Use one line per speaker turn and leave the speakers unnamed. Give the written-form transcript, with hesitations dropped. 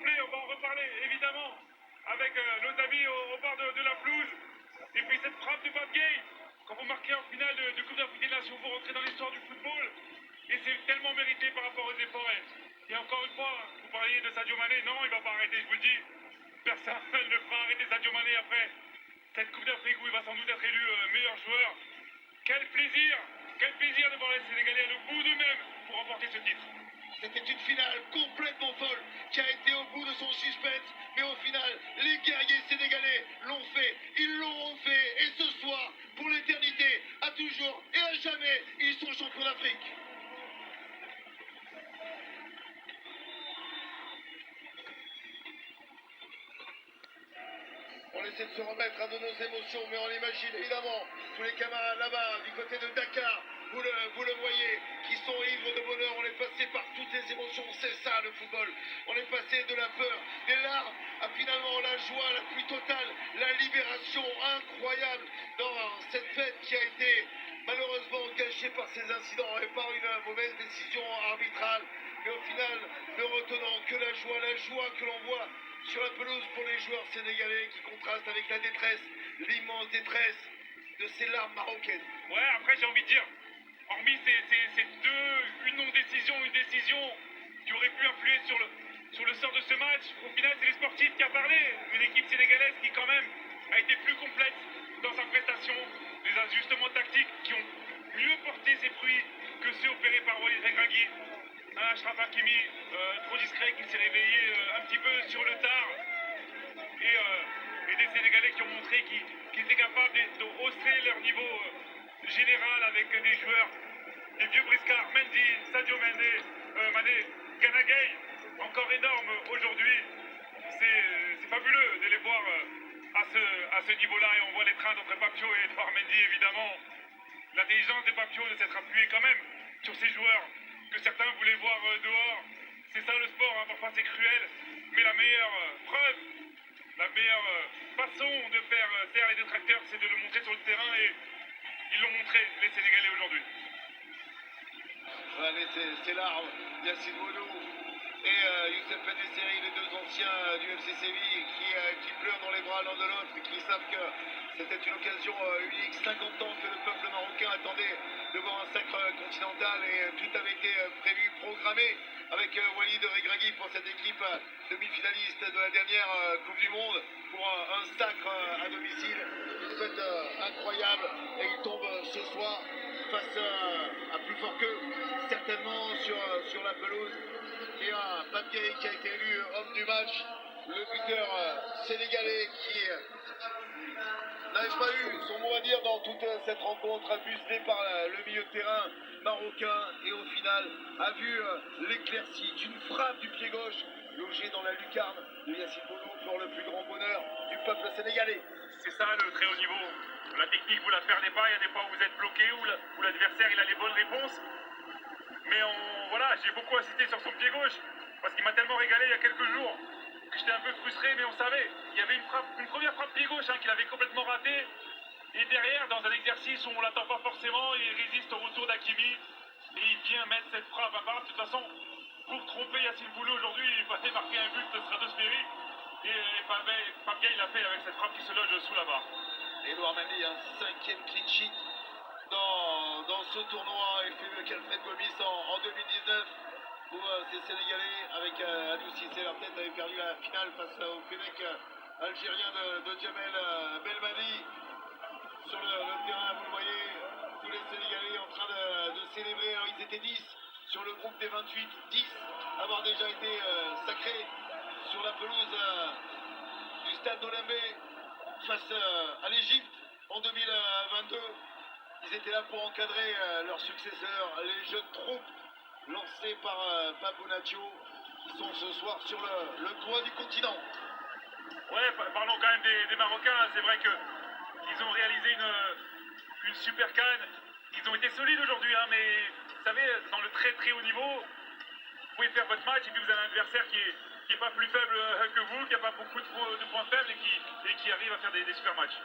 complet, on va en reparler évidemment avec nos amis au bord de la pelouse. Et puis cette frappe de Pape Gueye, quand vous marquez en finale de Coupe d'Afrique des Nations, vous rentrez dans l'histoire du football. Et c'est tellement mérité par rapport aux efforts. Et encore une fois, vous parliez de Sadio Mané, non, il va pas arrêter, je vous le dis. Personne ne fera arrêter Sadio Mané après cette Coupe d'Afrique où il va sans doute être élu meilleur joueur. Quel plaisir de voir les Sénégalais aller au bout d'eux-mêmes pour remporter ce titre.
C'était une finale complètement folle qui a été au bout de son suspense, mais au final, les guerriers sénégalais l'ont fait, ils l'ont refait, et ce soir, pour l'éternité, à toujours et à jamais, ils sont champions d'Afrique. On essaie de se remettre de nos émotions, mais on imagine évidemment tous les camarades là-bas, du côté de Dakar, vous le voyez, qui sont ivres de bonheur. On est passé par toutes les émotions, c'est ça le football. On est passé de la peur, des larmes, à finalement la joie la plus totale, la libération incroyable dans cette fête qui a été malheureusement gâchée par ces incidents et par une mauvaise décision arbitrale. Mais au final, ne retenant que la joie que l'on voit sur la pelouse pour les joueurs sénégalais qui contrastent avec la détresse, l'immense détresse de ces larmes marocaines.
Ouais, après j'ai envie de dire, hormis une non-décision, une décision qui aurait pu influer sur le sort de ce match, au final c'est les sportifs qui a parlé. Une équipe sénégalaise qui quand même a été plus complète dans sa prestation, des ajustements tactiques qui ont mieux porté ses fruits que ceux opérés par Walid Regragui. Un Achraf Hakimi trop discret qui s'est réveillé un petit peu sur le tard et des Sénégalais qui ont montré qu'ils étaient capables de hausser leur niveau général avec des joueurs, des vieux briscards, Mendy, Sadio Mané, Gana Gueye, encore énorme aujourd'hui. C'est fabuleux de les voir à ce niveau-là et on voit les trains entre Papio et Edouard Mendy évidemment. L'intelligence des Papio de s'être appuyée quand même sur ces joueurs que certains voulaient voir dehors. C'est ça le sport, hein, parfois c'est cruel, mais la meilleure preuve, la meilleure façon de faire taire les détracteurs, c'est de le montrer sur le terrain et ils l'ont montré, les Sénégalais aujourd'hui.
Allez, c'est larmes, Yassine Bounou et Youssef Benesseri, les deux anciens du FC Séville qui pleurent dans les bras l'un de l'autre et qui savent que c'était une occasion unique, 50 ans que le peuple marocain attendait de voir un sacre continental et tout avait été prévu, programmé avec Walid Regragui pour cette équipe demi-finaliste de la dernière Coupe du Monde pour un sacre à domicile. Une fête incroyable et il tombe ce soir face à plus fort qu'eux, certainement sur la pelouse. Et un Pape Gueye qui a été élu homme du match, le buteur sénégalais qui n'avait pas eu son mot à dire dans toute cette rencontre, muselé par le milieu de terrain marocain et au final a vu l'éclaircie d'une frappe du pied gauche logée dans la lucarne de Yassine Bounou pour le plus grand bonheur du peuple sénégalais.
C'est ça le très haut niveau. La technique, vous la perdez pas, il y a des fois où vous êtes bloqué, où l'adversaire il a les bonnes réponses. Mais voilà, j'ai beaucoup insisté sur son pied gauche, parce qu'il m'a tellement régalé il y a quelques jours que j'étais un peu frustré, mais on savait. Il y avait une première frappe pied gauche qu'il avait complètement ratée. Et derrière, dans un exercice où on l'attend pas forcément, il résiste au retour d'Hakimi. Et il vient mettre cette frappe à part. De toute façon, pour tromper Yassine Bounou aujourd'hui, il fallait marquer un but stratosphérique. Et Pape Gueye l'a fait avec cette frappe qui se loge sous la barre.
Edouard Mendy, un 5e clean sheet dans ce tournoi. Il fait mieux qu'Alfred Gomis en 2019 où ces Sénégalais avec Aliou Cissé, leur tête avait perdu la finale face au Québec algérien de Djamel Belmadi. Sur le terrain, vous le voyez, tous les Sénégalais en train de célébrer. Alors ils étaient 10 sur le groupe des 28, 10 avoir déjà été sacrés sur la pelouse du stade d'Olembe face à l'Égypte en 2022. Ils étaient là pour encadrer leurs successeurs, les jeunes troupes lancées par Papou Nacho, qui sont ce soir sur le toit du continent.
Ouais, parlons quand même des Marocains. C'est vrai qu'ils ont réalisé une super canne. Ils ont été solides aujourd'hui, mais vous savez, dans le très très haut niveau, vous pouvez faire votre match et puis vous avez un adversaire qui est pas plus faible que vous, qui n'a pas beaucoup de points faibles et qui arrive à faire des super matchs.